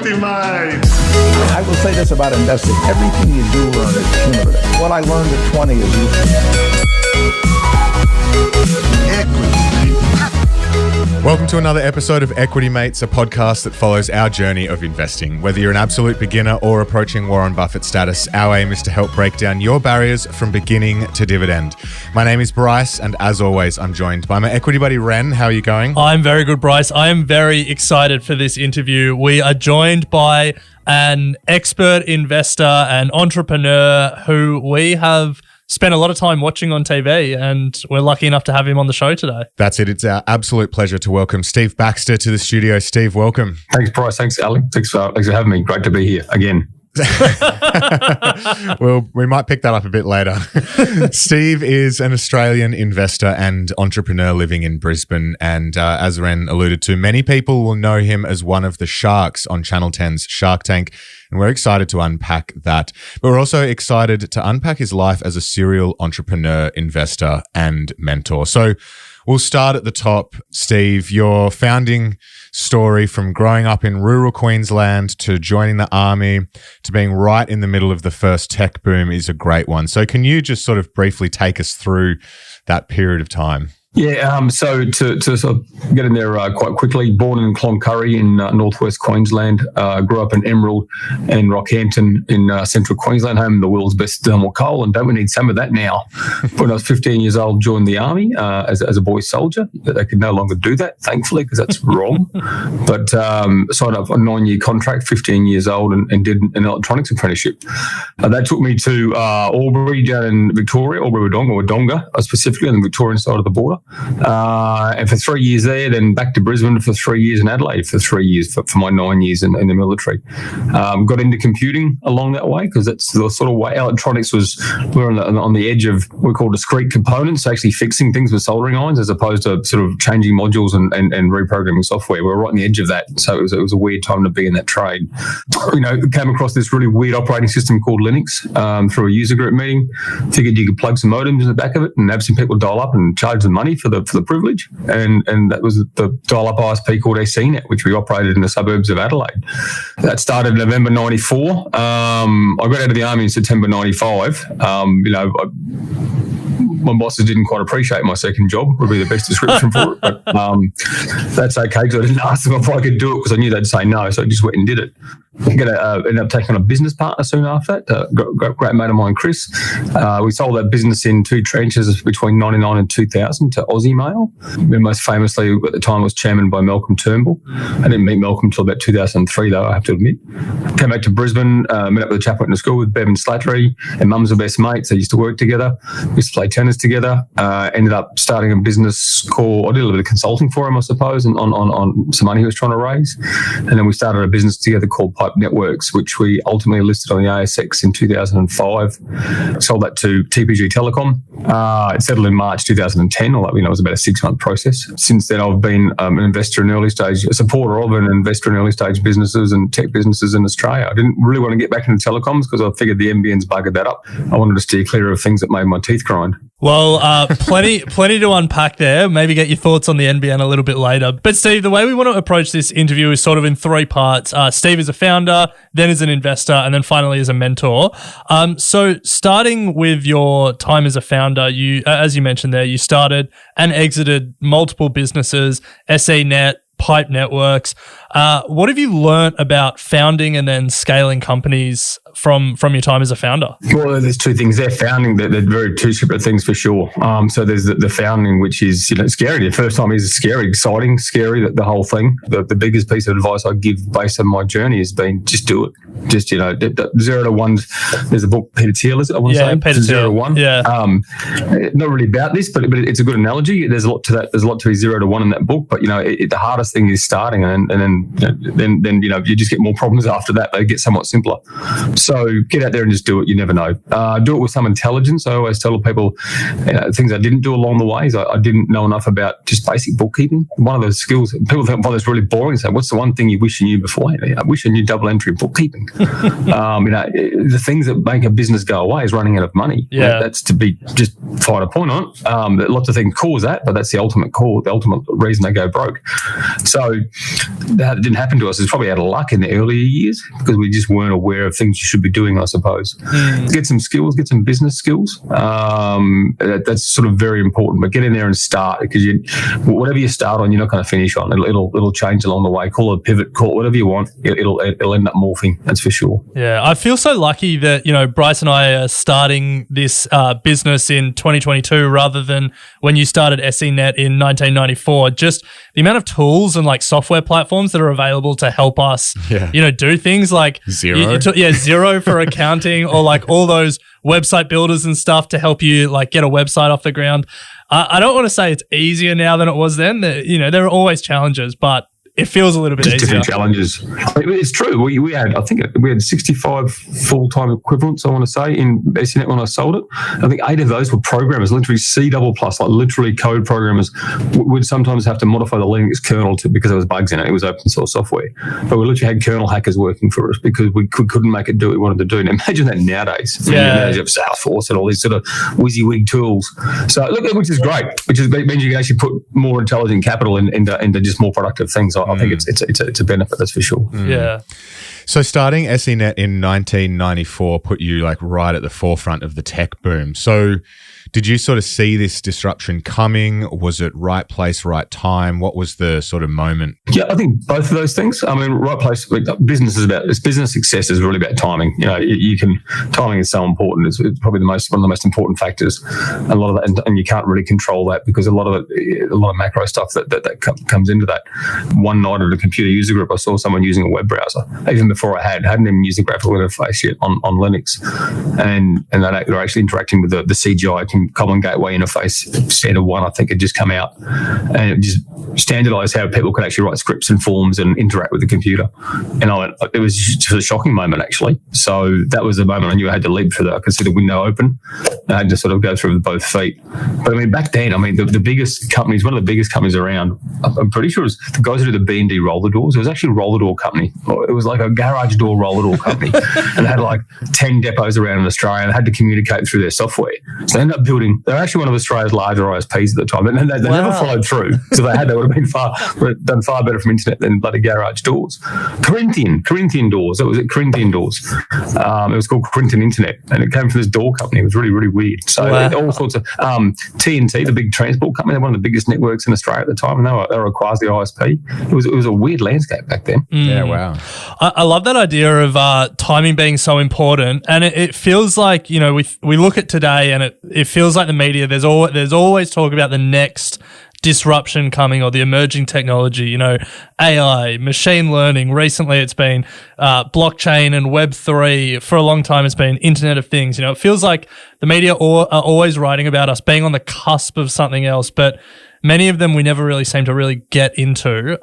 equity, mate. I will say this about investing. Everything you do learn is cumulative. What I learned at 20 is useful. Welcome to another episode of Equity Mates, a podcast that follows our journey of investing. Whether you're an absolute beginner or approaching Warren Buffett status, our aim is to help break down your barriers from beginning to dividend. My name is Bryce, and as always, I'm joined by my equity buddy, Ren. How are you going? I'm very good, Bryce. I am very excited for this interview. We are joined by an expert investor and entrepreneur who we have spent a lot of time watching on TV, and we're lucky enough to have him on the show today. That's it. It's our absolute pleasure to welcome Steve Baxter to the studio. Steve, welcome. Thanks, Bryce. Thanks, Alec. Thanks for having me. Great to be here again. Well, we might pick that up a bit later. Steve is an Australian investor and entrepreneur living in Brisbane. And as Ren alluded to, many people will know him as one of the sharks on Channel 10's Shark Tank. And we're excited to unpack that. But we're also excited to unpack his life as a serial entrepreneur, investor, and mentor. So we'll start at the top. Steve, your founding story from growing up in rural Queensland to joining the army to being right in the middle of the first tech boom is a great one. So can you just sort of briefly take us through that period of time? Yeah, so to sort of get in there quite quickly, born in Cloncurry in northwest Queensland, grew up in Emerald and Rockhampton in central Queensland, home of the world's best thermal coal, and don't we need some of that now? When I was 15 years old, joined the army as a boy soldier. They could no longer do that, thankfully, because that's wrong. But signed up a 9-year contract, 15 years old, and did an electronics apprenticeship. That took me to Albury down in Victoria, Albury-Wodonga, specifically on the Victorian side of the border. And for 3 years there, then back to Brisbane for 3 years and Adelaide for 3 years for my 9 years in the military. Got into computing along that way because that's the sort of way electronics was. We were on the edge of what we call discrete components, actually fixing things with soldering irons as opposed to sort of changing modules and reprogramming software. We were right on the edge of that, so it was a weird time to be in that trade. Came across this really weird operating system called Linux through a user group meeting. Figured you could plug some modems in the back of it and have some people dial up and charge them money for the privilege, and that was the dial-up ISP called SCNet, which we operated in the suburbs of Adelaide. That started in November 94. I got out of the army in September 95. My bosses didn't quite appreciate my second job, would be the best description for it. But that's okay, because I didn't ask them if I could do it because I knew they'd say no, so I just went and did it. Ended up taking on a business partner soon after that, got a great mate of mine, Chris. We sold that business in two tranches between 99 and 2000 to Aussie Mail. Most famously, at the time, was chairman by Malcolm Turnbull. I didn't meet Malcolm until about 2003, though, I have to admit. Came back to Brisbane, met up with a chap I went to school with, Bevan Slattery, and mum's were best mates. They used to work together. We used to play tennis together. Ended up starting a business called, I did a little bit of consulting for him, I suppose, on some money he was trying to raise. And then we started a business together called Pipe Networks, which we ultimately listed on the ASX in 2005. Sold that to TPG Telecom. It settled in March 2010, although it was about a 6-month process. Since then, I've been an investor in early stage, a supporter of and an investor in early stage businesses and tech businesses in Australia. I didn't really want to get back into telecoms because I figured the NBN's buggered that up. I wanted to steer clear of things that made my teeth grind. Well, plenty to unpack there. Maybe get your thoughts on the NBN a little bit later. But Steve, the way we want to approach this interview is sort of in 3 parts. Steve is a founder, then as an investor, and then finally as a mentor. So starting with your time as a founder, you, as you mentioned there, you started and exited multiple businesses, SCNet, Pipe Networks. What have you learnt about founding and then scaling companies from your time as a founder? Well, there's two things there. Founding, they're very two separate things for sure. So there's the founding, which is scary. The first time is scary, exciting, scary. The whole thing. The biggest piece of advice I give based on my journey has been just do it. Just 0 to 1. There's a book, Peter Thiel, is it? I want to say Peter 0 to 1. Yeah. Not really about this, but it's a good analogy. There's a lot to that. There's a lot to be 0 to 1 in that book. But the hardest thing is starting, and then you just get more problems after that. They get somewhat simpler. So get out there and just do it. You never know. Do it with some intelligence. I always tell people things I didn't do along the way is I didn't know enough about just basic bookkeeping. One of those skills, people find this really boring. So what's the one thing you wish you knew before? I wish I knew double entry bookkeeping. The things that make a business go away is running out of money. Yeah. That's to be just find a point on. Lots of things cause that, but that's the ultimate reason they go broke. So that didn't happen to us. It's probably out of luck in the earlier years because we just weren't aware of things you should be doing, I suppose. Get some skills, get some business skills. That's sort of very important. But get in there and start, because whatever you start on, you're not going to finish on. It'll change along the way. Call it a pivot, call it whatever you want. It'll end up morphing. That's for sure. Yeah, I feel so lucky that, Bryce and I are starting this business in 2022 rather than when you started SENet in 1994. Just the amount of tools and like software platforms that are available to help us, do things like Xero. Xero for accounting, or like all those website builders and stuff to help you like get a website off the ground. I don't want to say it's easier now than it was then. There are always challenges, but it feels a little bit easier. Different challenges. It's true. We had 65 full-time equivalents, I want to say, in SENet when I sold it. I think 8 of those were programmers, literally C++, like literally code programmers. We'd sometimes have to modify the Linux kernel because there was bugs in it. It was open source software. But we literally had kernel hackers working for us because we couldn't make it do what we wanted to do. Now imagine that nowadays. Yeah. You have Salesforce and all these sort of WYSIWYG tools. So look, which is great, means you can actually put more intelligent capital into just more productive things. I think it's a benefit, that's for sure. Yeah. So starting SENet in 1994 put you like right at the forefront of the tech boom. So did you sort of see this disruption coming? Was it right place, right time? What was the sort of moment? Yeah, I think both of those things. I mean, right place, business success is really about timing. Timing is so important. It's probably one of the most important factors. A lot of that, and you can't really control that because a lot of macro stuff that comes into that. One night at a computer user group, I saw someone using a web browser. Even before I hadn't even used a graphical interface yet on Linux, and they're actually interacting with the CGI Common Gateway Interface Standard 1, I think, had just come out, and it just standardized how people could actually write scripts and forms and interact with the computer. And it was just a shocking moment, actually. So that was the moment I knew I had to leap through that. I could see the window open. I had to sort of go through with both feet. But I mean, back then, the biggest companies, one of the biggest companies around, I'm pretty sure it was the guys who did the B&D roller doors. It was actually a roller door company. It was like a garage door roller door company. And they had like 10 depots around in Australia and had to communicate through their software. So they ended up they're actually one of Australia's larger ISPs at the time. And they never followed through. So they would have been done far better from internet than bloody garage doors. Corinthian doors. That was it, Corinthian doors. It was called Corinthian Internet, and it came from this door company. It was really, really weird. So all sorts of TNT, the big transport company, they're one of the biggest networks in Australia at the time, and they were a quasi ISP. It was a weird landscape back then. Yeah, wow. I love that idea of timing being so important, and it feels like we look at today, and it feels like the media. There's always talk about the next disruption coming or the emerging technology, AI, machine learning. Recently it's been blockchain and Web3. For a long time it's been Internet of Things. It feels like the media are always writing about us being on the cusp of something else, but many of them we never really seem to really get into.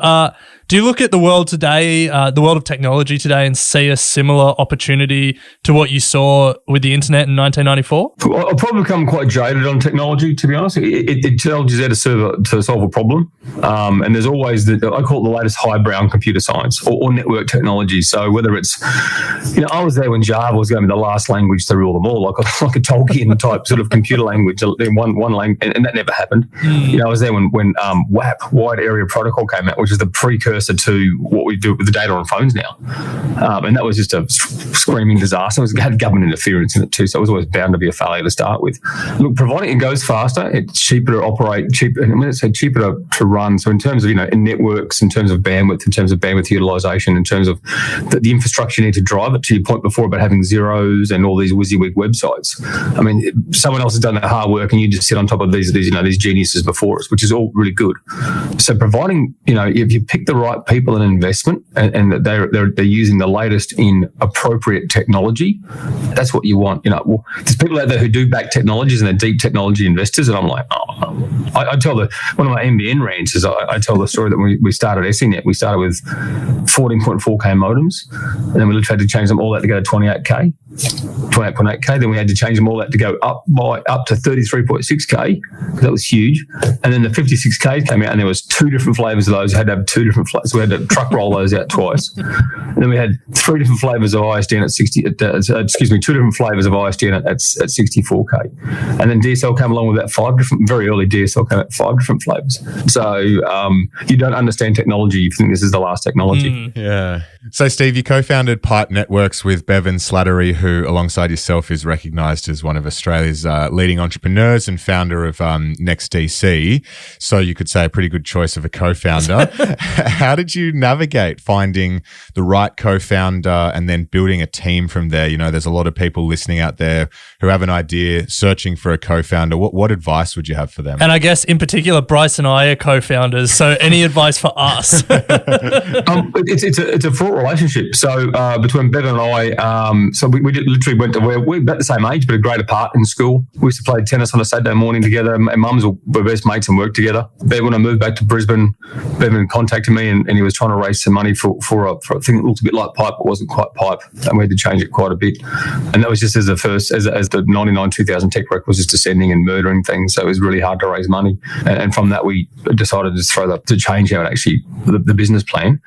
Do you look at the world today, the world of technology today, and see a similar opportunity to what you saw with the internet in 1994? I've probably become quite jaded on technology, to be honest. Technology is there to solve a problem. And there's always, I call it the latest highbrow computer science or network technology. So whether it's, I was there when Java was going to be the last language to rule them all, like a Tolkien type sort of computer language, one language, and that never happened. I was there when WAP, Wide Area Protocol, came out, which is the precursor to what we do with the data on phones now. And that was just a screaming disaster. It had government interference in it too, so it was always bound to be a failure to start with. Look, providing it goes faster, it's cheaper to operate, cheaper to run. So in terms of, in networks, in terms of bandwidth utilization, in terms of the infrastructure you need to drive it, to your point before about having zeros and all these WYSIWYG websites. I mean, someone else has done the hard work and you just sit on top of these geniuses before us, which is all really good. So providing, if you pick the right people and investment and that they're using the latest in appropriate technology, that's what you want. There's people out there who do back technologies and they're deep technology investors, and I'm like, I tell one of my NBN rants is I tell the story that when we started SENet, we started with 14.4K modems, and then we literally had to change them all that to go to 28K. 28.8K. Then we had to change them all that to go up to 33.6K, because that was huge. And then the 56K came out, and there was 2 different flavors of those. We had to have 2 different flavors. We had to truck roll those out twice. And then we had 3 different flavors of ISDN at 2 different flavors of ISDN at 64K. And then DSL came along with that very early DSL came out 5 different flavors. So you don't understand technology. You think this is the last technology. Yeah. So, Steve, you co-founded Pipe Networks with Bevan Slattery, who, alongside yourself, is recognised as one of Australia's leading entrepreneurs and founder of NextDC. So you could say a pretty good choice of a co-founder. How did you navigate finding the right co-founder and then building a team from there? You know, there's a lot of people listening out there who have an idea, searching for a co-founder. What advice would you have for them? And I guess in particular, Bryce and I are co-founders. So any advice for us? It's a fraught relationship. So between Bevan and I, so we literally we're about the same age, but a grade apart in school. We used to play tennis on a Saturday morning together. And mums were best mates and worked together. Then when I moved back to Brisbane, Bevan contacted me and he was trying to raise some money for a thing that looked a bit like pipe, but wasn't quite pipe. And we had to change it quite a bit. And that was just as the 99 2000 tech wreck was just descending and murdering things. So it was really hard to raise money. And from that, we decided to change how it actually, the business plan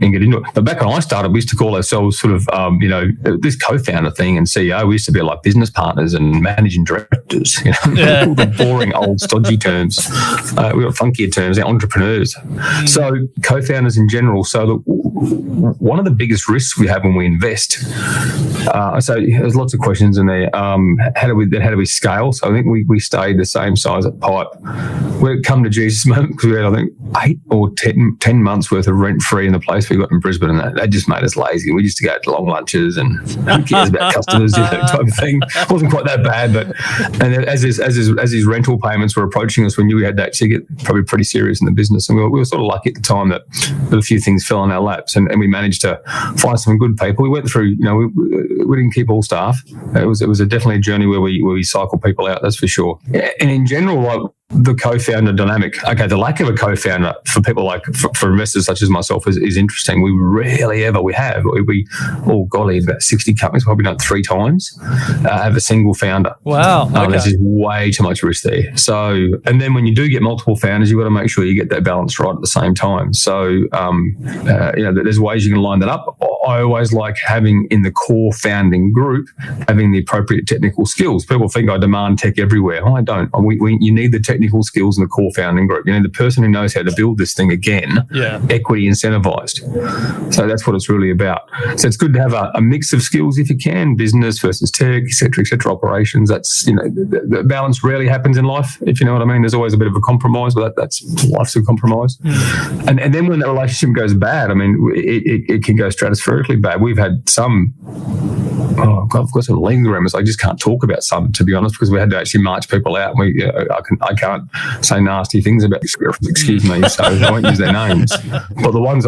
and get into it. But back when I started, we used to call ourselves sort of, this co-founder thing and CEO. We used to be like business partners and managing directors, Yeah. all the boring old stodgy terms. We got funkier terms, they're entrepreneurs. So co-founders in general. So one of the biggest risks we have when we invest, so there's lots of questions in there. How do we scale? So I think we stayed the same size at Pipe. We've come to Jesus moment because we had, I think, 8 or 10 months worth of rent free in the place we got in Brisbane, and that just made us lazy. We used to go to long lunches and who cares about customers, type of thing. It wasn't quite that bad, but as his rental payments were approaching us, we knew we had to actually get probably pretty serious in the business. And we were sort of lucky at the time that a few things fell on our laps, and we managed to find some good people. We went through, we didn't keep all staff. It was definitely a journey where we cycle people out, that's for sure. And in general, like, the co-founder dynamic. Okay, the lack of a co-founder for people like for investors such as myself is interesting. We rarely ever have. About 60 companies, probably done 3 times, have a single founder. Wow. Okay. There's just way too much risk there. So, and then when you do get multiple founders, you've got to make sure you get that balance right at the same time. So, there's ways you can line that up. I always like having in the core founding group, having the appropriate technical skills. People think I demand tech everywhere. I don't. You need the technical skills in the core founding group. You know, the person who knows how to build this thing again, equity incentivized. So that's what it's really about. So it's good to have a mix of skills if you can, business versus tech, et cetera, operations. That's, the balance rarely happens in life, if you know what I mean. There's always a bit of a compromise, but that's life's a compromise. And then when that relationship goes bad, I mean, it can go stratospherically bad. We've had some, I've got some legal remedies. I just can't talk about some, to be honest, because we had to actually march people out. I can't say nasty things about, excuse me, so I won't use their names. But the ones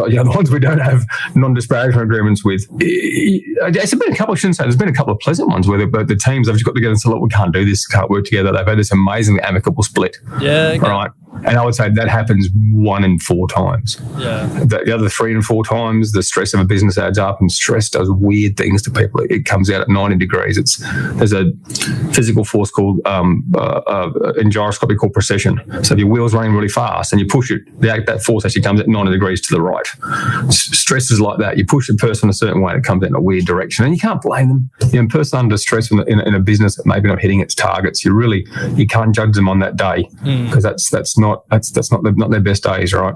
we don't have non-disparagement agreements with, there's been a couple, I shouldn't say, there's been a couple of pleasant ones where the teams have just got together and said, look, we can't do this, can't work together. They've had this amazingly amicable split. Yeah. Okay. Right. And I would say that happens 1 in 4 times. Yeah. The other 3 and 4 times, the stress of a business adds up, and stress does weird things to people. It comes out at 90 degrees. There's a physical force called in gyroscopic called precession. So if your wheel's running really fast and you push it, that force actually comes at 90 degrees to the right. Stress is like that. You push a person a certain way, it comes out in a weird direction, and you can't blame them. A person under stress in a business that maybe not hitting its targets, you can't judge them on that day because that's not their best days, right?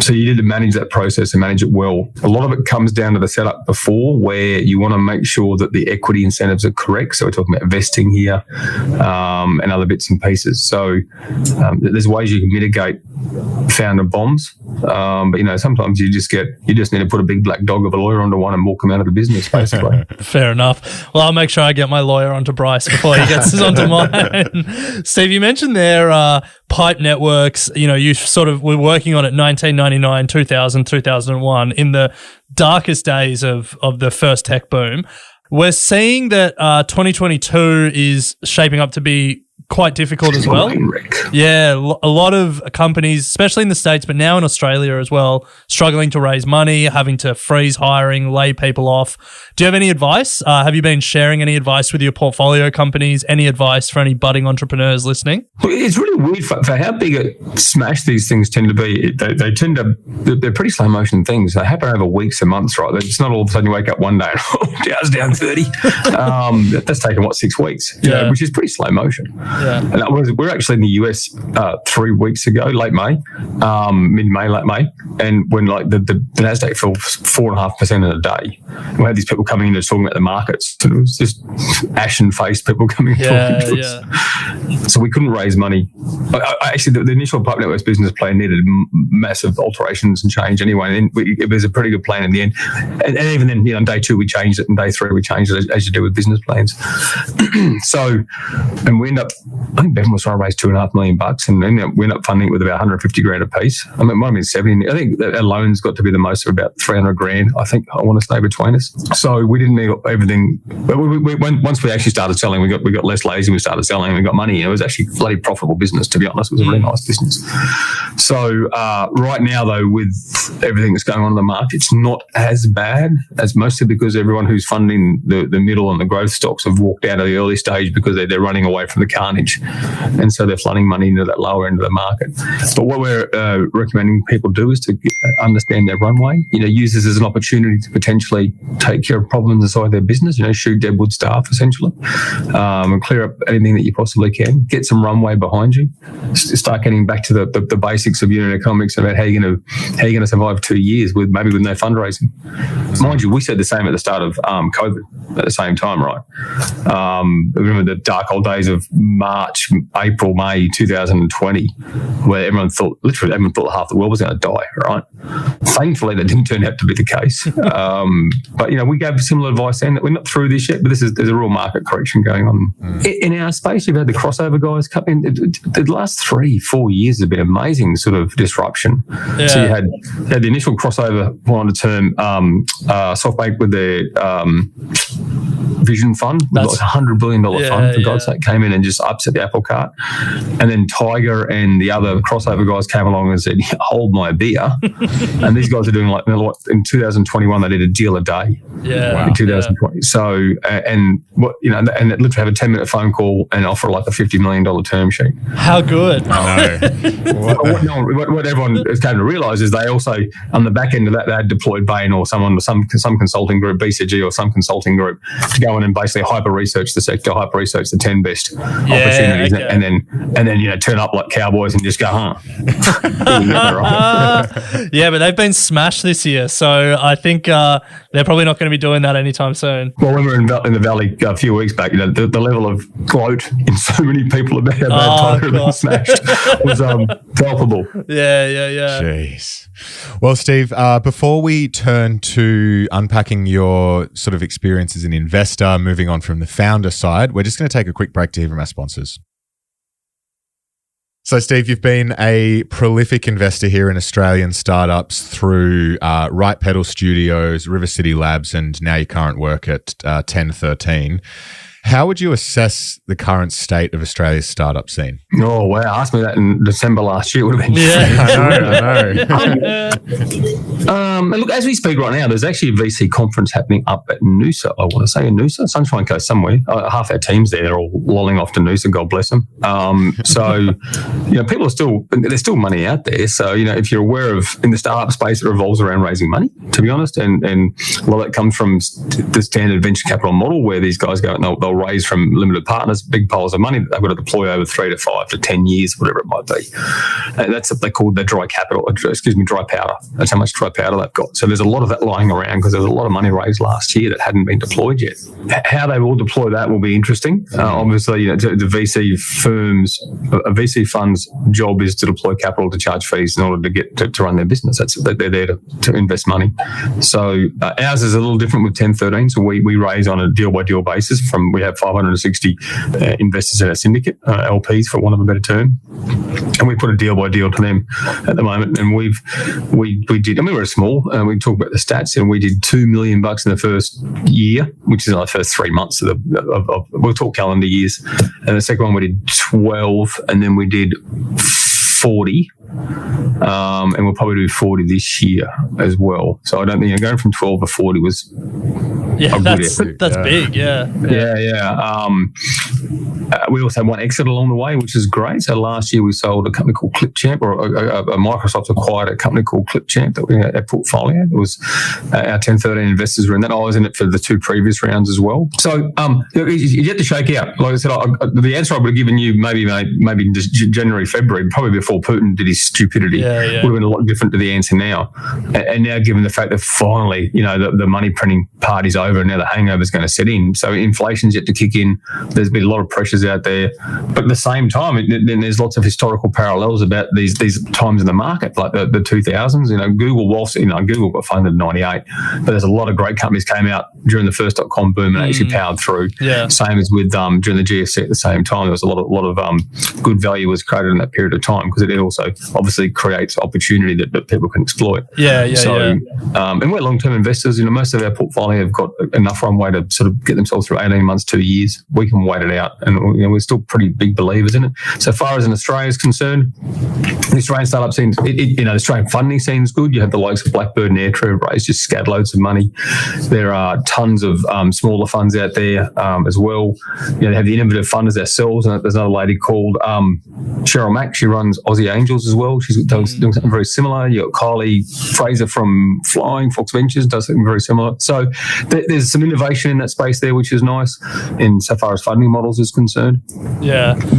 So you need to manage that process and manage it well. A lot of it comes down to the setup before, where you want to make sure that the equity incentives are correct. So we're talking about vesting here and other bits and pieces. So there's ways you can mitigate founder bombs, but sometimes you just need to put a big black dog of a lawyer onto one and walk them out of the business, basically. Fair enough. Well, I'll make sure I get my lawyer onto Bryce before he gets us onto mine. Steve, you mentioned there Pipe Networks. You sort of were working on it 1999, 2000, 2001 in the darkest days of the first tech boom. We're seeing that 2022 is shaping up to be quite difficult as well. Yeah, a lot of companies, especially in the States, but now in Australia as well, struggling to raise money, having to freeze hiring, lay people off. Do you have any advice? Have you been sharing any advice with your portfolio companies? Any advice for any budding entrepreneurs listening? Well, it's really weird for how big a smash these things tend to be. They tend to, they're pretty slow motion things. They happen over weeks and months, right? It's not all of a sudden you wake up one day and Dow's down 30. That's taken, 6 weeks, which is pretty slow motion. Yeah. And we're actually in the US 3 weeks ago, late May, mid-May, late May, and when like the NASDAQ fell 4.5% in a day. We had these people coming in and talking about the markets, and it was just ashen-faced people coming and talking to us. So we couldn't raise money. Actually, the initial pipe networks business plan needed massive alterations and change anyway, and it was a pretty good plan in the end. And even then, on day 2 we changed it, and day 3 we changed it, as you do with business plans. So, and we end up, I think Bevan was trying to raise $2.5 million, and then we end up funding it with about 150 grand a piece. I mean, it might have been 70. I think our loans got to be the most of about 300 grand, I think, I want to say, between us. So we didn't need everything. But once we actually started selling, we got less lazy, we started selling, and we got money. It was actually a bloody profitable business, to be honest. It was a really nice business. So right now, though, with everything that's going on in the market, it's not as bad, as mostly because everyone who's funding the middle and the growth stocks have walked out of the early stage because they're running away from the carnage. And so they're flooding money into that lower end of the market. But what we're recommending people do is to understand their runway, use this as an opportunity to potentially take care of problems inside their business, shoot deadwood staff essentially, and clear up anything that you possibly can. Get some runway behind you. Start getting back to the basics of unit economics about how you're going to survive 2 years with no fundraising. Mind you, we said the same at the start of COVID at the same time, right? Remember the dark old days of March, April, May 2020, where everyone thought half the world was going to die, right? Thankfully, that didn't turn out to be the case. But, we gave similar advice then that we're not through this yet, but there's a real market correction going on. In our space, you've had the crossover guys come in. The last 3-4 years have been amazing sort of disruption. Yeah. So you had the initial crossover, on the term, SoftBank with their Vision Fund, with like $100 billion fund, for God's sake, came in and just upset the apple cart. And then Tiger and the other crossover guys came along and said, hold my beer. And these guys are doing like in 2021, they did a deal a day. Yeah. In 2020. Yeah. So, and they literally have a 10-minute phone call and offer like a $50 million term sheet. How good. I know. What everyone has come to realise is they also, on the back end of that, they had deployed Bain or some consulting group, BCG or some consulting group, to go in and basically hyper-research the sector, hyper-research the 10 best opportunities, okay. and then turn up like cowboys and just go, Yeah, but they've been smashed this year, so I think they're probably not going to be doing that anytime soon. Well, when we were in the Valley a few weeks back, the level of gloat in so many people about how bad Tiger had been smashed was palpable. Yeah. Jeez. Well, Steve, before we turn to unpacking your sort of experience as an investor, moving on from the founder side, we're just going to take a quick break to hear from our sponsors. So, Steve, you've been a prolific investor here in Australian startups through Right Pedal Studios, River City Labs, and now your current work at 1013. How would you assess the current state of Australia's startup scene? Oh, wow. Asked me that in December last year. It would have been I know. Look, as we speak right now, there's actually a VC conference happening up at Noosa. I want to say in Noosa, Sunshine Coast somewhere. Half our team's there. They're all lolling off to Noosa, God bless them. So, people there's still money out there. So, if you're aware of, in the startup space, it revolves around raising money, to be honest. And a lot of that comes from the standard venture capital model where these guys go and they'll raise from limited partners big piles of money that they've got to deploy over 3 to 5 to 10 years, whatever it might be. And that's what they call the dry powder. That's how much dry powder they've got. So there's a lot of that lying around because there was a lot of money raised last year that hadn't been deployed yet. How they will deploy that will be interesting. Obviously, the VC VC fund's job is to deploy capital to charge fees in order to get to run their business. They're there to invest money. So ours is a little different with 1013. So we raise on a deal by deal basis. We we have 560 investors in our syndicate, LPs for want of a better term, and we put a deal by deal to them at the moment. And we did, and we were small. We talk about the stats, and we did $2 million in the first year, which is our first 3 months of we'll talk calendar years. And the second one we did 12, and then we did 40. And we'll probably do 40 this year as well. So I don't think going from 12 to 40 was that's big. Yeah. We also had one exit along the way, which is great. So last year we sold a company called ClipChamp, or a Microsoft acquired a company called ClipChamp that we had a portfolio. It was our 1013 investors were in that. I was in it for the 2 previous rounds as well. So you get to shake out. Like I said, the answer I would have given you maybe in January, February, probably before Putin did his stupidity, would have been a lot different to the answer now. And now, given the fact that finally, the money printing party's over, and now the hangover's going to set in. So inflation's yet to kick in. There's been a lot of pressures out there, but at the same time, then there's lots of historical parallels about these times in the market, like the 2000s. Google, whilst Google got funded in '98, but there's a lot of great companies came out during the first .com boom and actually powered through. Yeah. Same as with during the GFC at the same time, there was a lot of good value was created in that period of time, because it also obviously creates opportunity that people can exploit. And we're long-term investors. Most of our portfolio have got enough runway to sort of get themselves through 18 months, 2 years. We can wait it out, and we're still pretty big believers in it. So far as in Australia is concerned, the Australian startup scene, the Australian funding scene is good. You have the likes of Blackbird and Airtree raised just scad loads of money. There are tons of smaller funds out there as well. They have the innovative funders ourselves, and there's another lady called Cheryl Mack. She runs Aussie Angels as well. She's doing something very similar. You've got Kylie Fraser from Flying Fox Ventures does something very similar. So there's some innovation in that space there, which is nice. And so far as funding models is concerned,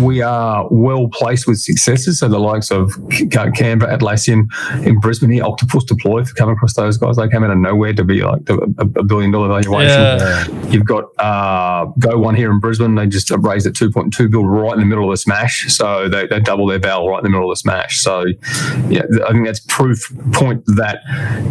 we are well placed with successes. So the likes of Canberra, Atlassian in Brisbane here, Octopus Deploy, if you come across those guys, they came out of nowhere to be like $1 billion valuation. You've got Go One here in Brisbane. They just raised at $2.2 billion right in the middle of the smash. So they double their barrel right in the middle of the smash. So I think that's proof point that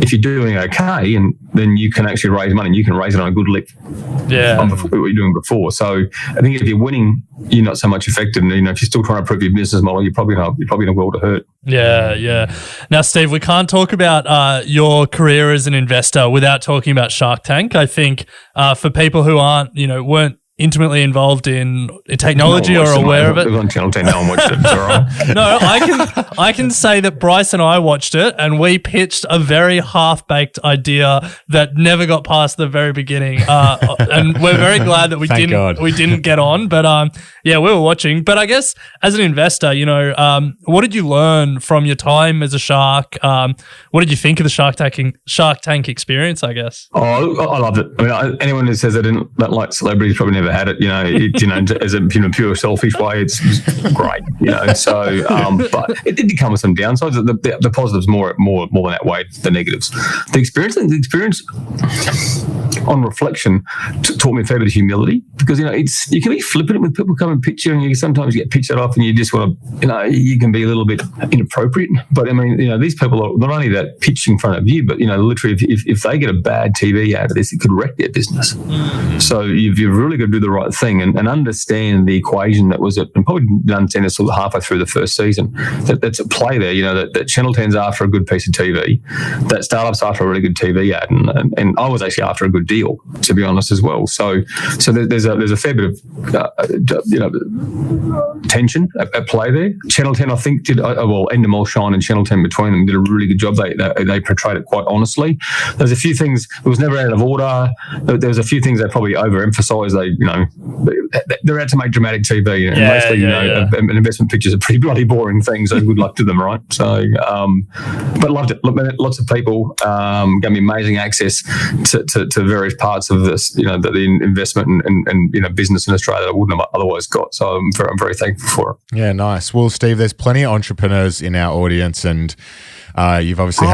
if you're doing okay, and then you can actually raise money, and you can raise it on a good lick. On what you're doing before. So I think if you're winning, you're not so much affected. And if you're still trying to prove your business model, you're probably in a world of hurt. Yeah. Now, Steve, we can't talk about your career as an investor without talking about Shark Tank. I think for people who weren't intimately involved in technology or aware of it. It was on Channel 10. No one watched it. It's all right. No, I can say that Bryce and I watched it, and we pitched a very half-baked idea that never got past the very beginning. And we're very glad that we didn't get on. But we were watching. But I guess as an investor, what did you learn from your time as a shark? What did you think of the Shark Tank experience, I guess? Oh, I loved it. I mean, anyone who says they don't like celebrities probably never had it. As a pure selfish way, it's great. So but it did come with some downsides. The positives more than outweighed the negatives. The experience on reflection taught me a fair bit of humility, because you can be flippant when people come and pitch you, and you sometimes get pitched off, and you just want to you can be a little bit inappropriate. But I mean, these people are not only that pitch in front of you, but literally if they get a bad TV out of this, it could wreck their business. So you've really got to do the right thing and understand the equation that was and probably didn't understand it sort of halfway through the first season. That's at play there. that Channel 10's after a good piece of TV, that startup's after a really good TV ad, and I was actually after a good deal, to be honest, as well. So there's a fair bit of tension at play there. Channel 10, I think, did Endemol Shine and Channel 10 between them did a really good job. They portrayed it quite honestly. There's a few things, it was never out of order. There was a few things they probably overemphasised. They're out to make dramatic TV, and mostly and investment pictures are pretty bloody boring things. So good luck to them, right? So, but loved it. Lots of people gave me amazing access to various parts of this, the investment and business in Australia that I wouldn't have otherwise got. So I'm very thankful for it. Yeah, nice. Well, Steve, there's plenty of entrepreneurs in our audience, and You've obviously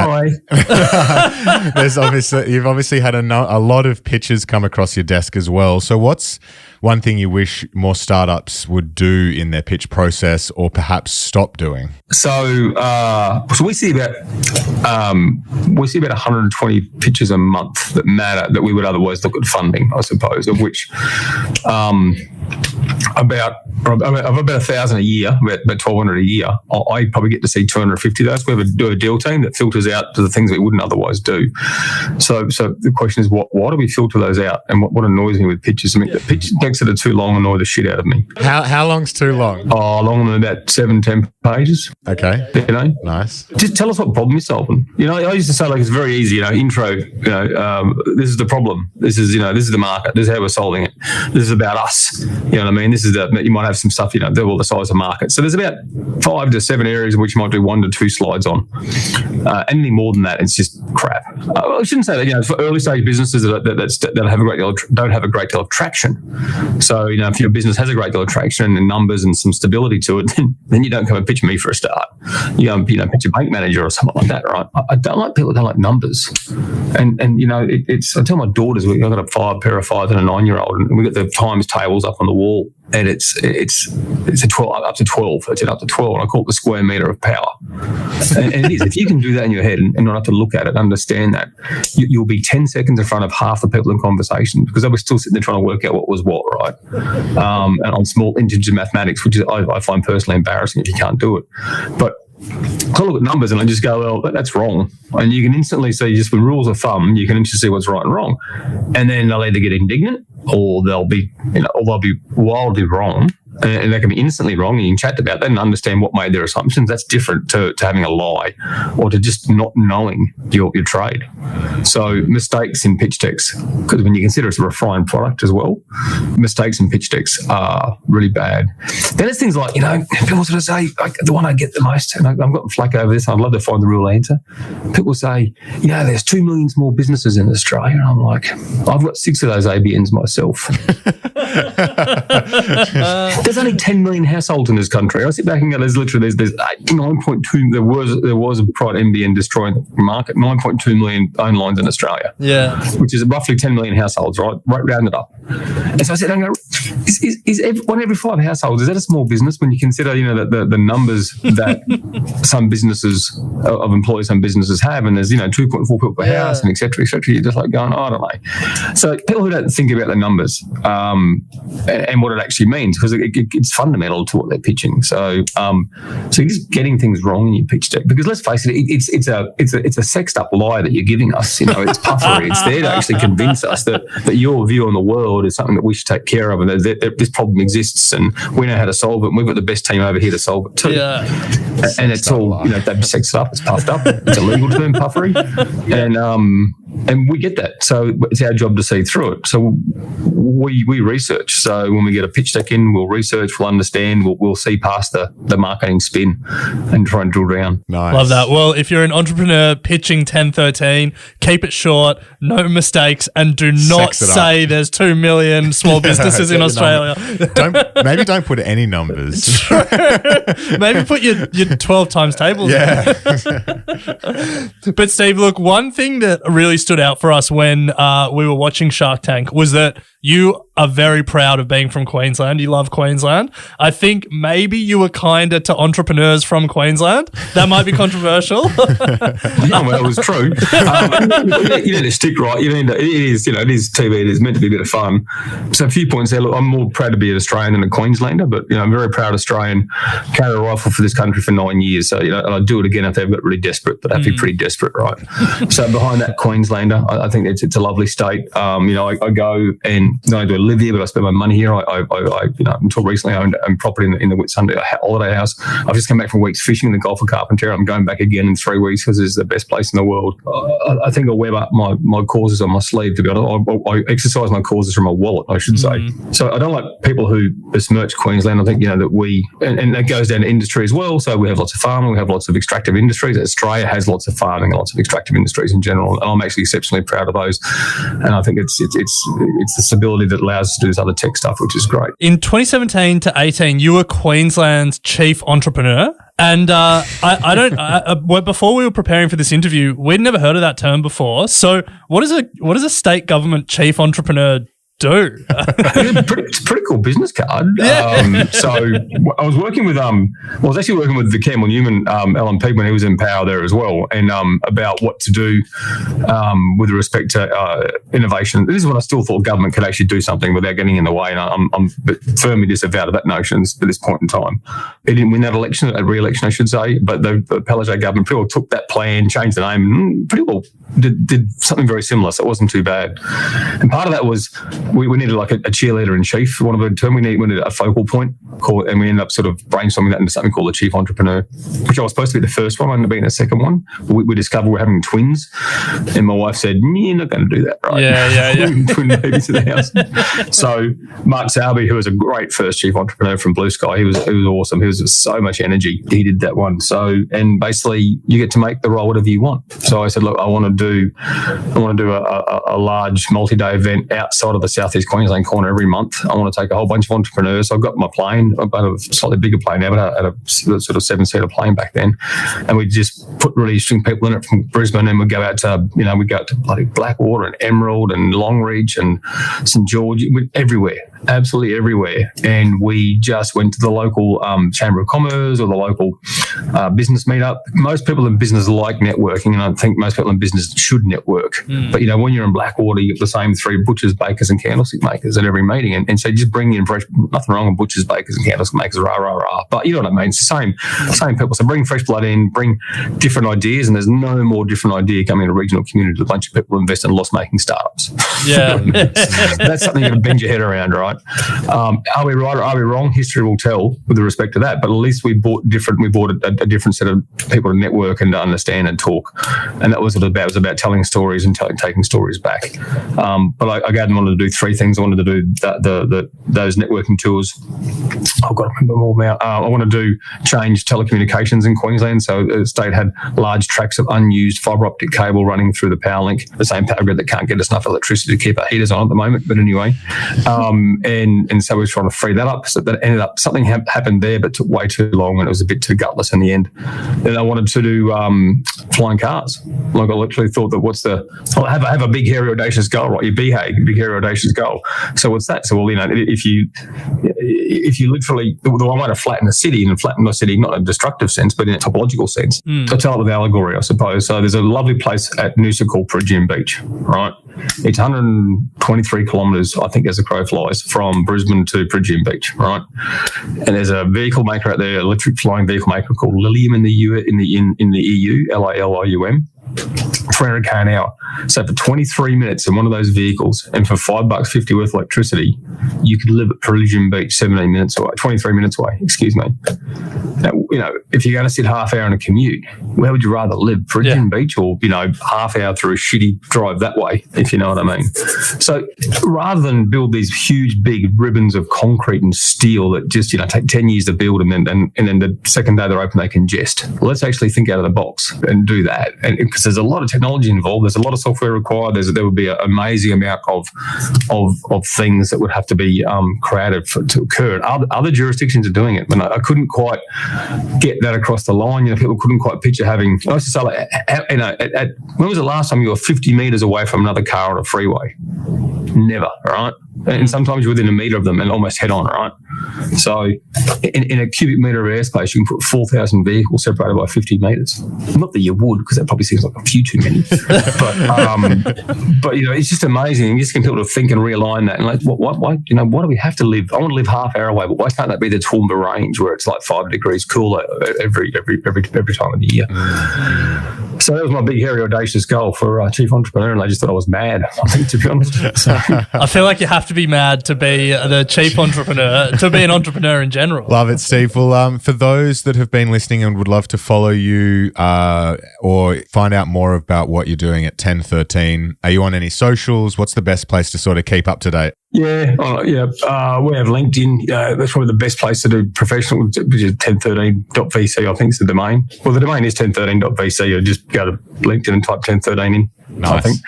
you've obviously had a lot of pitches come across your desk as well. So what's one thing you wish more startups would do in their pitch process, or perhaps stop doing? So we see about 120 pitches a month that matter, that we would otherwise look at funding, I suppose, of which about 1,000 a year, about 1,200 a year. I probably get to see 250 of those. We do a deal team that filters out to the things we wouldn't otherwise do. So the question is, why do we filter those out? And what annoys me with pitches? I mean, the pitch decks that are too long annoy the shit out of me. How long's too long? Oh, longer than about 7-10 pages. Okay. You know? Nice. Just tell us what problem you're solving. You know, I used to say, like, it's very easy, intro, this is the problem. This is the market. This is how we're solving it. This is about us. You know what I mean? This is you might have some stuff, double the size of market. So there's about 5 to 7 areas in which you might do 1 to 2 slides on. Anything more than that, it's just crap. I shouldn't say that, for early stage businesses that have a great deal don't have a great deal of traction. So, if your business has a great deal of traction and numbers and some stability to it, then you don't come and pitch me for a start. Pitch a bank manager or something like that, right? I don't like people that don't like numbers. And I tell my daughters, I've got a pair of 5 and a 9-year-old, and we've got the times tables up on the wall, and it's a 12, up to 12. It's up to 12, and I call it the square meter of power. And it is. If you can do that in your head and not have to look at it, understand that, you'll be 10 seconds in front of half the people in conversation, because they were still sitting there trying to work out what was what, right? And on small integer mathematics, which is I find personally embarrassing if you can't do it. But I look at numbers and I just go, well, that's wrong. And you can instantly see, just with rules of thumb, you can instantly see what's right and wrong. And then they'll either get indignant, or they'll be wildly wrong. And they can be instantly wrong, and you can chat about that and understand what made their assumptions. That's different to having a lie, or to just not knowing your trade. So mistakes in pitch decks, because when you consider it's a refined product as well, mistakes in pitch decks are really bad. Then it's things like, people sort of say, the one I get the most, and I've got flack over this, and I'd love to find the real answer. People say, there's 2 million small businesses in Australia. And I'm like, I've got 6 of those ABNs myself. There's only 10 million households in this country. I sit back and go, there's 9.2. There was a private MBN destroying the market. 9.2 million owned lines in Australia. Yeah, which is roughly 10 million households, right? Round it up. And so I sit down and go, is 1 every 5 households, is that a small business? When you consider, the numbers that some businesses of employees, some businesses have, and there's 2.4 people per house, and et cetera, you're just like going, I don't know. So people who don't think about the numbers and what it actually means, because it's fundamental to what they're pitching. So you're just getting things wrong in your pitch deck, because let's face it, it's a sexed up lie that you're giving us. It's puffery. It's there to actually convince us that your view on the world is something that we should take care of, and that this problem exists, and we know how to solve it, and we've got the best team over here to solve it too. Yeah. And it's all, they've sexed up, it's puffed up, it's a legal term, puffery. And we get that. So it's our job to see through it. So we research. So when we get a pitch deck in, we'll research, we'll understand, we'll see past the marketing spin and try and drill down. Nice. Love that. Well, if you're an entrepreneur pitching 1013, keep it short, no mistakes, and do not say there's 2 million small businesses in Australia. Don't put any numbers. Maybe put your 12 times tables in. But Steve, look, one thing that really stood out for us when we were watching Shark Tank was that you are very proud of being from Queensland. You love Queensland. I think maybe you were kinder to entrepreneurs from Queensland. That might be controversial. No, well, it was true. You need to stick right. It is TV. It is meant to be a bit of fun. So a few points there. Look, I'm more proud to be an Australian than a Queenslander, but I'm very proud Australian. Carried a rifle for this country for 9 years. So and I'd do it again if they got really desperate, but they'd be pretty desperate, right? So behind that Queenslander, I think it's a lovely state. I go and I do live here, but I spend my money here. I until recently I owned property in the Whitsunday holiday house. I've just come back from weeks fishing in the Gulf of Carpentaria. I'm going back again in 3 weeks because it's the best place in the world. I think I wear my causes on my sleeve, to be honest. I exercise my causes from my wallet, I should say. So I don't like people who besmirch Queensland. I think, that we, and that goes down to industry as well. So we have lots of farming, we have lots of extractive industries. Australia has lots of farming and lots of extractive industries in general. And I'm actually exceptionally proud of those. And I think it's the stability that allows us to do this other tech stuff, which is great. In 2017 to 18, you were Queensland's chief entrepreneur And before we were preparing for this interview, we'd never heard of that term before. So what does a state government chief entrepreneur do? It's a pretty cool business card. Yeah. So I was working with I was actually working with the Campbell Newman LMP when he was in power there as well, and about what to do with respect to innovation. This is when I still thought government could actually do something without getting in the way, and I'm firmly disavowed of that notion at this point in time. He didn't win that election, a re-election I should say, but the Palaszczuk government pretty well took that plan, changed the name, and pretty well did something very similar, so it wasn't too bad. And part of that was we needed like a cheerleader in chief, for want of a term. We needed a focal point, and we ended up sort of brainstorming that into something called the chief entrepreneur, which I was supposed to be the first one. I ended up being the second one. We discovered we're having twins, and my wife said, "You're not going to do that, right?" Yeah. Twin babies to the house. So Mark Salby, who was a great first chief entrepreneur from Blue Sky, he was awesome. He was so much energy. He did that one. So, and basically, you get to make the role whatever you want. So I said, look, I want to do a large multi-day event outside of the Southeast Queensland corner every month. I want to take a whole bunch of entrepreneurs. So I've got my plane. I've got a slightly bigger plane now, but I had a sort of 7-seater plane back then. And we just put really interesting people in it from Brisbane, and we'd go out to, bloody Blackwater and Emerald and Longreach and St George, everywhere, absolutely everywhere. And we just went to the local Chamber of Commerce or the local business meetup. Most people in business like networking, and I think most people in business should network. But, when you're in Blackwater, you get the same 3 butchers, bakers and candlestick makers at every meeting. And so just bring in fresh, nothing wrong with butchers, bakers and candlestick makers, rah, rah, rah. But you know what I mean? It's the same people. So bring fresh blood in, bring different ideas, and there's no more different idea coming in a regional community with a bunch of people who invest in loss-making startups. Yeah. That's something you got to bend your head around, right? Are we right or are we wrong? History will tell with respect to that. But at least we bought a different set of people to network and to understand and talk. And that was what it was about telling stories and taking stories back. But I wanted to do 3 things. I wanted to do those networking tours. I've got to remember them all now. I wanted to change telecommunications in Queensland. So the state had large tracts of unused fibre optic cable running through the power link, the same power grid that can't get us enough electricity to keep our heaters on at the moment. But anyway, and so we were trying to free that up. So that ended up, something happened there, but took way too long, and it was a bit too gutless in the end. Then I wanted to do flying cars. Like I literally thought that have a big, hairy, audacious goal, right? Your BHAG, big, hairy, audacious goal. So what's that? So, well, if you literally, the one way to flatten a city, and flatten the city, not in a destructive sense, but in a topological sense. So tell it with allegory, I suppose. So there's a lovely place at Noosa called Peregian Beach, right? It's 123 kilometres, I think, as the crow flies, from Brisbane to Peregian Beach, right? And there's a vehicle maker out there, electric flying vehicle maker called Lilium in the EU, Lilium. 300k an hour. So for 23 minutes in one of those vehicles, and for $5.50 worth of electricity, you could live at Peregian Beach 23 minutes away. Excuse me. Now, if you're going to sit half hour on a commute, where would you rather live, Peregian Beach, or half hour through a shitty drive that way, if you know what I mean? So rather than build these huge, big ribbons of concrete and steel that just take 10 years to build, and then the second day they're open they congest, let's actually think out of the box and do that. And because there's a lot of technology involved, there's a lot of software required. There would be an amazing amount of things that would have to be created to occur. Other jurisdictions are doing it, but I couldn't quite get that across the line. People couldn't quite picture having. I used to say, when was the last time you were 50 metres away from another car on a freeway? Never, right? And sometimes you're within a metre of them and almost head on, right? So in a cubic metre of airspace, you can put 4,000 vehicles separated by 50 metres. Not that you would, because that probably seems like a few too many. but it's just amazing. You just get people to think and realign that. And why do we have to live? I want to live half hour away, but why can't that be the Toowoomba Range, where it's like 5 degrees cooler every time of the year? So that was my big, hairy, audacious goal for chief entrepreneur, and I just thought I was mad, I think, to be honest. So. I feel like you have to be mad to be the chief entrepreneur, to be an entrepreneur in general. Love it, Steve. Well, for those that have been listening and would love to follow you or find out more about what you're doing at 1013, are you on any socials? What's the best place to sort of keep up to date? Yeah, we have LinkedIn. That's probably the best place to do professional, which is 1013.vc, I think is the domain. Well, the domain is 1013.vc. You just go to LinkedIn and type 1013 in. Nice. I think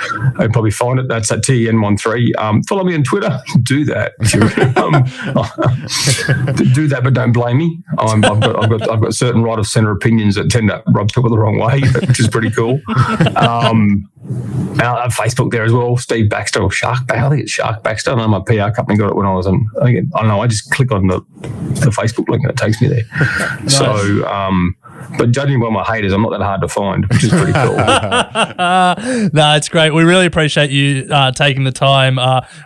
I'd probably find it. That's at TEN13. Follow me on Twitter. Do that. Do that, but don't blame me. I've got certain right of centre opinions that tend to rub people the wrong way, which is pretty cool. I have Facebook there as well. Steve Baxter or Shark Baxter. I think it's Shark Baxter. I know my PR company got it when I was on. I don't know. I just click on the Facebook link and it takes me there. Nice. So, but judging by my haters, I'm not that hard to find, which is pretty cool. No, it's great. We really appreciate you taking the time.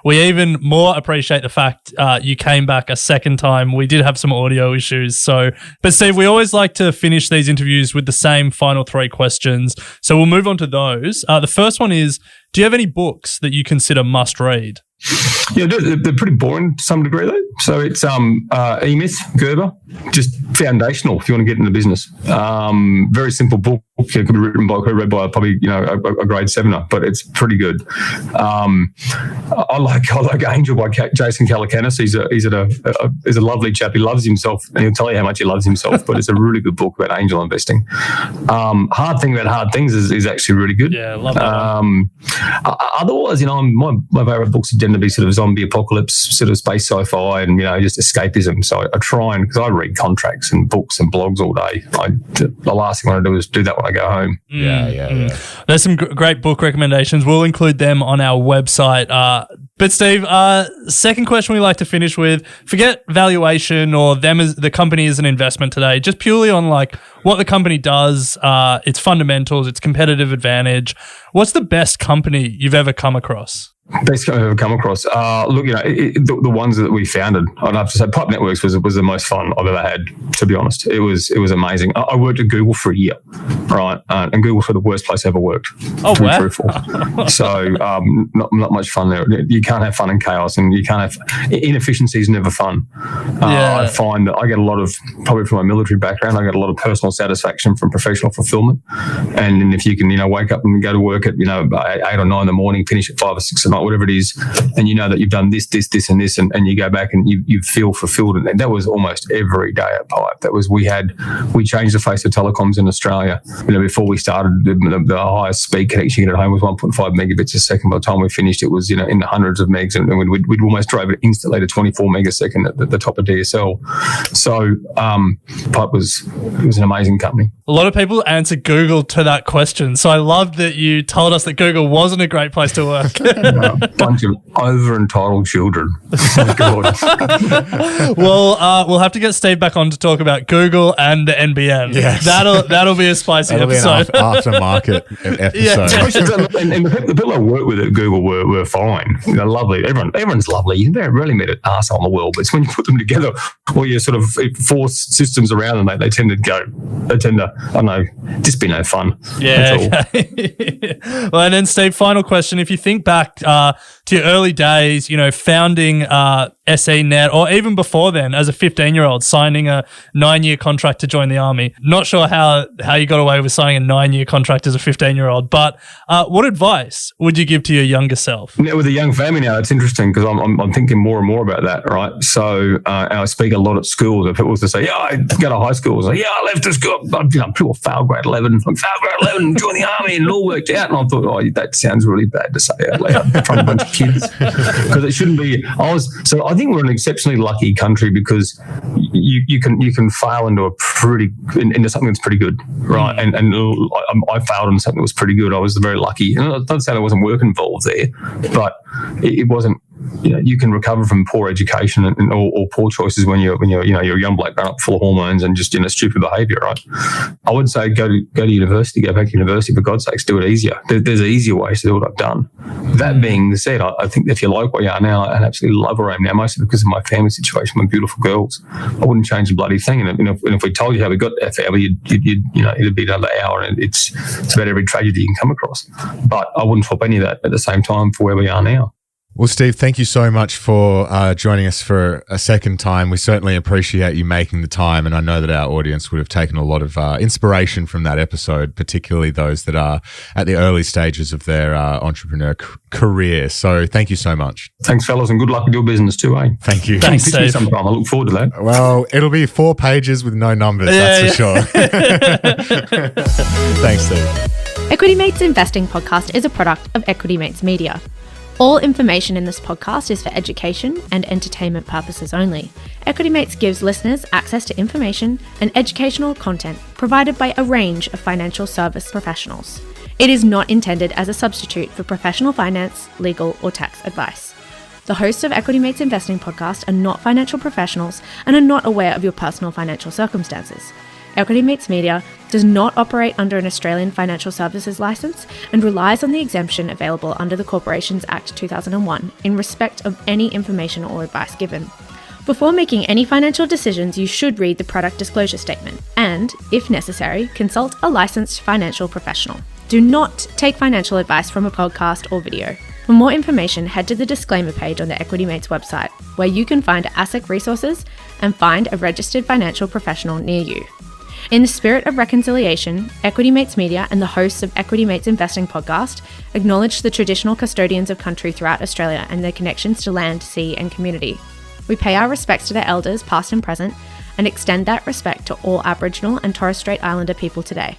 We even more appreciate the fact you came back a second time. We did have some audio issues. But Steve, we always like to finish these interviews with the same final 3 questions. So we'll move on to those. The first one is, do you have any books that you consider must read? Yeah, they're pretty boring to some degree though. So it's E-Myth, Gerber, just foundational if you want to get into business. Very simple book. It could be written by, read by probably a grade 7er, but it's pretty good. I like Angel by Jason Calacanis. He's a lovely chap. He loves himself, and he'll tell you how much he loves himself. But it's a really good book about angel investing. Hard Thing About Hard Things is actually really good. Yeah, I love that. Otherwise, my favourite books tend to be sort of zombie apocalypse, sort of space sci-fi, and just escapism. So I try and, because I read contracts and books and blogs all day. The last thing I want to do is do that when I go home. Yeah. There's some great book recommendations. We'll include them on our website. But Steve, second question we like to finish with, forget valuation or them as the company as an investment today, just purely on like what the company does, its fundamentals, its competitive advantage. What's the best company you've ever come across? Best I've ever come across. Look, the ones that we founded, I'd have to say Pipe Networks was the most fun I've ever had, to be honest. It was amazing. I worked at Google for a year, right? And Google's the worst place I ever worked. Oh, wow. Truthful. So not much fun there. You can't have fun in chaos, and you can't have inefficiency is never fun. I find that I get a lot of, probably from my military background, I get a lot of personal satisfaction from professional fulfillment. And if you can, wake up and go to work at 8 or 9 in the morning, finish at 5 or 6 at night, whatever it is, and you know that you've done this, and this, and you go back and you feel fulfilled. And that was almost every day at Pipe. That was, we changed the face of telecoms in Australia. Before we started, the highest speed connection you get at home was 1.5 megabits a second. By the time we finished, it was in the hundreds of megs, and we'd almost drove it instantly to 24 megasecond at the top of DSL. So Pipe was an amazing company. A lot of people answer Google to that question, so I loved that you told us that Google wasn't a great place to work. A bunch of over-entitled children. Oh my God. Well, we'll have to get Steve back on to talk about Google and the NBN. Yes. That'll be a spicy episode. Be an aftermarket episode. And the people I work with at Google were fine. They're lovely. Everyone's lovely. You never really met an arsehole in the world, but it's when you put them together, or you sort of force systems around them, they tend to, I don't know, just be no fun. Yeah. Okay. Well, and then Steve, final question. If you think back to your early days, founding SENet, or even before then, as a 15-year-old, signing a 9-year contract to join the army. Not sure how you got away with signing a 9-year contract as a 15-year-old, but what advice would you give to your younger self? With a young family now, it's interesting because I'm thinking more and more about that, right? So I speak a lot at schools. If it was to say, I go to high school, I left the school, people failed grade 11, joined the army, and it all worked out. And I thought, that sounds really bad to say out loud in front of a bunch of kids, because it shouldn't be. I think we're an exceptionally lucky country because you can fail into something that's pretty good, right? And I failed into something that was pretty good. I was very lucky. And I'm not saying there wasn't work involved there, but it wasn't. You can recover from poor education or poor choices when you're a young bloke growing up full of hormones and just stupid behaviour, right? I would say go to university, go back to university, for God's sakes, do it easier. There's easier ways to do what I've done. That being said, I think if you like where you are now, I absolutely love where I am now, mostly because of my family situation with beautiful girls. I wouldn't change a bloody thing. And if we told you how we got to that family, it'd be another hour, and it's about every tragedy you can come across. But I wouldn't swap any of that at the same time for where we are now. Well, Steve, thank you so much for joining us for a second time. We certainly appreciate you making the time, and I know that our audience would have taken a lot of inspiration from that episode, particularly those that are at the early stages of their entrepreneur career. So thank you so much. Thanks, fellas, and good luck with your business too, eh? Thank you. Thanks, Pitch me Steve. sometime. I look forward to that. Well, it'll be 4 pages with no numbers, that's for sure. Thanks, Steve. Equity Mates Investing Podcast is a product of Equity Mates Media. All information in this podcast is for education and entertainment purposes only. Equity Mates gives listeners access to information and educational content provided by a range of financial service professionals. It is not intended as a substitute for professional finance, legal, or tax advice. The hosts of Equity Mates Investing Podcast are not financial professionals and are not aware of your personal financial circumstances. Equity Mates Media does not operate under an Australian Financial Services licence and relies on the exemption available under the Corporations Act 2001 in respect of any information or advice given. Before making any financial decisions, you should read the product disclosure statement and, if necessary, consult a licensed financial professional. Do not take financial advice from a podcast or video. For more information, head to the disclaimer page on the Equity Mates website, where you can find ASIC resources and find a registered financial professional near you. In the spirit of reconciliation, Equity Mates Media and the hosts of Equity Mates Investing Podcast acknowledge the traditional custodians of country throughout Australia and their connections to land, sea and community. We pay our respects to their elders, past and present, and extend that respect to all Aboriginal and Torres Strait Islander people today.